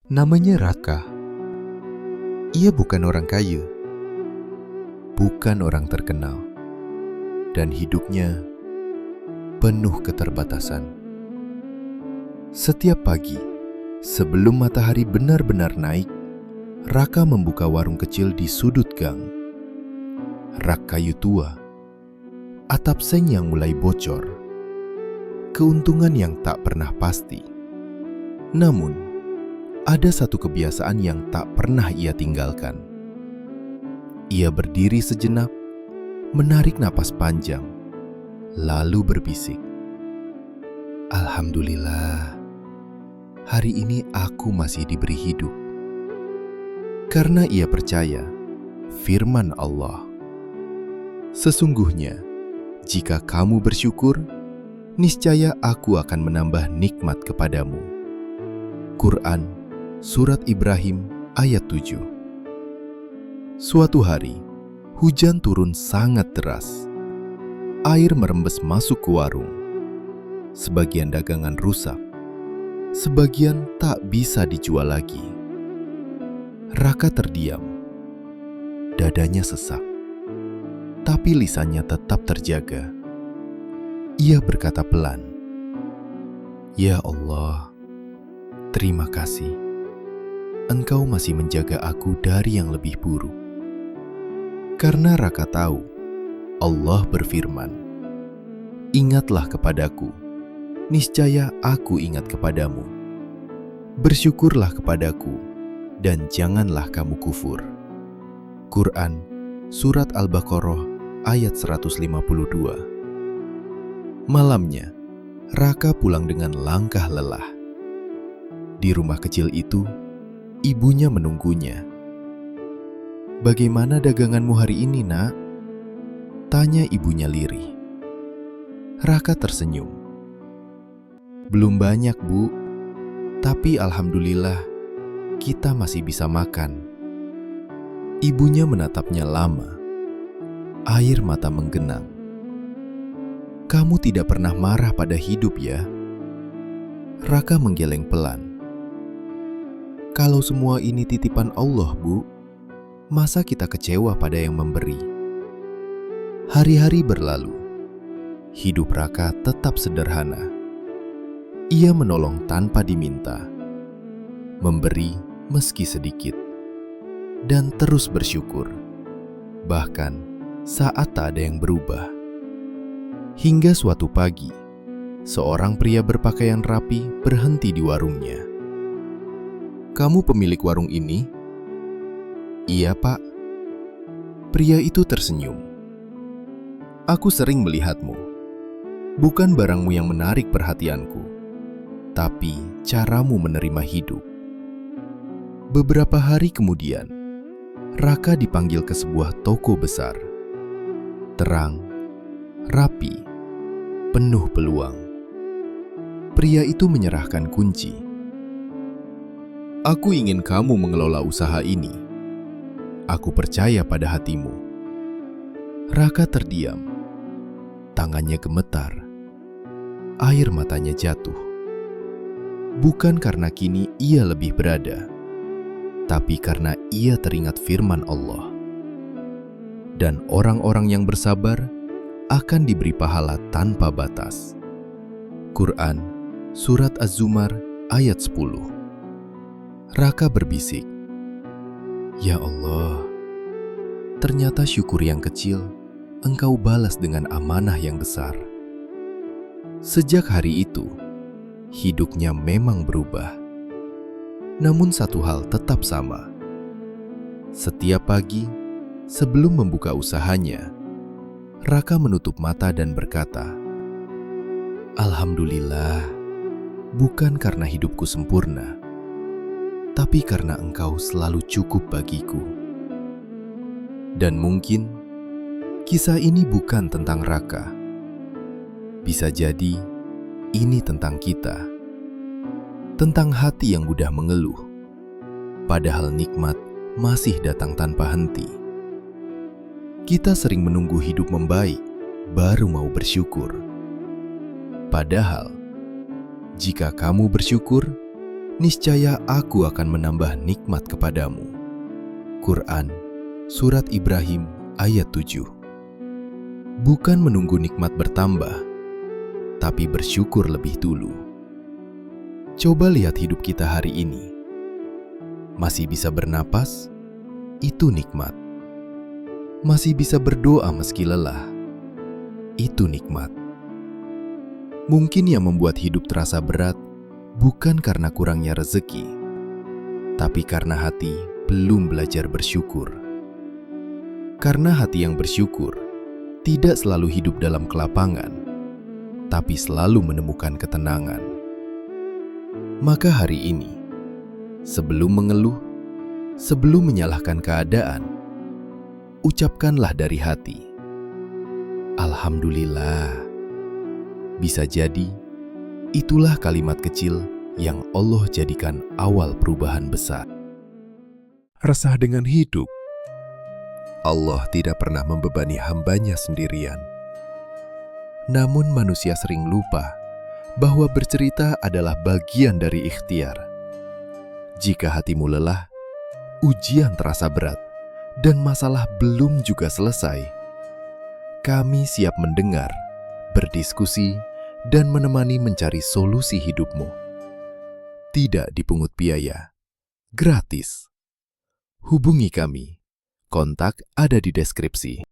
Namanya Raka. Ia bukan orang kaya, bukan orang terkenal, dan hidupnya penuh keterbatasan. Setiap pagi, sebelum matahari benar-benar naik, Raka membuka warung kecil di sudut gang. Rak kayu tua, atap seng yang mulai bocor, keuntungan yang tak pernah pasti. Namun, ada satu kebiasaan yang tak pernah ia tinggalkan. Ia berdiri sejenak, menarik napas panjang, lalu berbisik, "Alhamdulillah, hari ini aku masih diberi hidup." Karena ia percaya firman Allah, "Sesungguhnya, jika kamu bersyukur, niscaya aku akan menambah nikmat kepadamu." Quran Surat Ibrahim ayat 7. Suatu hari, hujan turun sangat deras. Air merembes masuk ke warung. Sebagian dagangan rusak, sebagian tak bisa dijual lagi. Raka terdiam. Dadanya sesak, tapi lisannya tetap terjaga. Ia berkata pelan, "Ya Allah, terima kasih. Engkau masih menjaga aku dari yang lebih buruk." Karena Raka tahu, Allah berfirman, "Ingatlah kepadaku, niscaya aku ingat kepadamu. Bersyukurlah kepadaku, dan janganlah kamu kufur." Quran Surat Al-Baqarah ayat 152. Malamnya, Raka pulang dengan langkah lelah. Di rumah kecil itu, ibunya menunggunya. "Bagaimana daganganmu hari ini, Nak?" tanya ibunya lirih. Raka tersenyum. "Belum banyak, Bu. Tapi alhamdulillah, kita masih bisa makan." Ibunya menatapnya lama. Air mata menggenang. "Kamu tidak pernah marah pada hidup, ya?" Raka menggeleng pelan. "Kalau semua ini titipan Allah, Bu, masa kita kecewa pada yang memberi?" Hari-hari berlalu. Hidup Raka tetap sederhana. Ia menolong tanpa diminta, memberi meski sedikit, dan terus bersyukur, bahkan saat tak ada yang berubah. Hingga suatu pagi, seorang pria berpakaian rapi berhenti di warungnya. "Kamu pemilik warung ini?" "Iya, Pak." Pria itu tersenyum. "Aku sering melihatmu. Bukan barangmu yang menarik perhatianku, tapi caramu menerima hidup." Beberapa hari kemudian, Raka dipanggil ke sebuah toko besar. Terang, rapi, penuh peluang. Pria itu menyerahkan kunci. "Aku ingin kamu mengelola usaha ini. Aku percaya pada hatimu." Raka terdiam. Tangannya gemetar. Air matanya jatuh. Bukan karena kini ia lebih berada, tapi karena ia teringat firman Allah. Dan orang-orang yang bersabar akan diberi pahala tanpa batas. Quran Surat Az-Zumar ayat 10. Raka berbisik, "Ya Allah, ternyata syukur yang kecil Engkau balas dengan amanah yang besar." Sejak hari itu, hidupnya memang berubah. Namun satu hal tetap sama. Setiap pagi, sebelum membuka usahanya, Raka menutup mata dan berkata, "Alhamdulillah, bukan karena hidupku sempurna, tapi karena Engkau selalu cukup bagiku." Dan mungkin kisah ini bukan tentang Raka. Bisa jadi ini tentang kita. Tentang hati yang mudah mengeluh, padahal nikmat masih datang tanpa henti. Kita sering menunggu hidup membaik, baru mau bersyukur. Padahal, jika kamu bersyukur, niscaya aku akan menambah nikmat kepadamu. Quran, Surat Ibrahim ayat 7. Bukan menunggu nikmat bertambah, tapi bersyukur lebih dulu. Coba lihat hidup kita hari ini. Masih bisa bernapas, itu nikmat. Masih bisa berdoa meski lelah, itu nikmat. Mungkin yang membuat hidup terasa berat bukan karena kurangnya rezeki, tapi karena hati belum belajar bersyukur. Karena hati yang bersyukur tidak selalu hidup dalam kelapangan, tapi selalu menemukan ketenangan. Maka hari ini, sebelum mengeluh, sebelum menyalahkan keadaan, ucapkanlah dari hati, Alhamdulillah. Bisa jadi, itulah kalimat kecil yang Allah jadikan awal perubahan besar. Resah dengan hidup. Allah tidak pernah membebani hambanya sendirian. Namun manusia sering lupa bahwa bercerita adalah bagian dari ikhtiar. Jika hatimu lelah, ujian terasa berat, dan masalah belum juga selesai, kami siap mendengar, berdiskusi, dan menemani mencari solusi hidupmu. Tidak dipungut biaya, gratis. Hubungi kami. Kontak ada di deskripsi.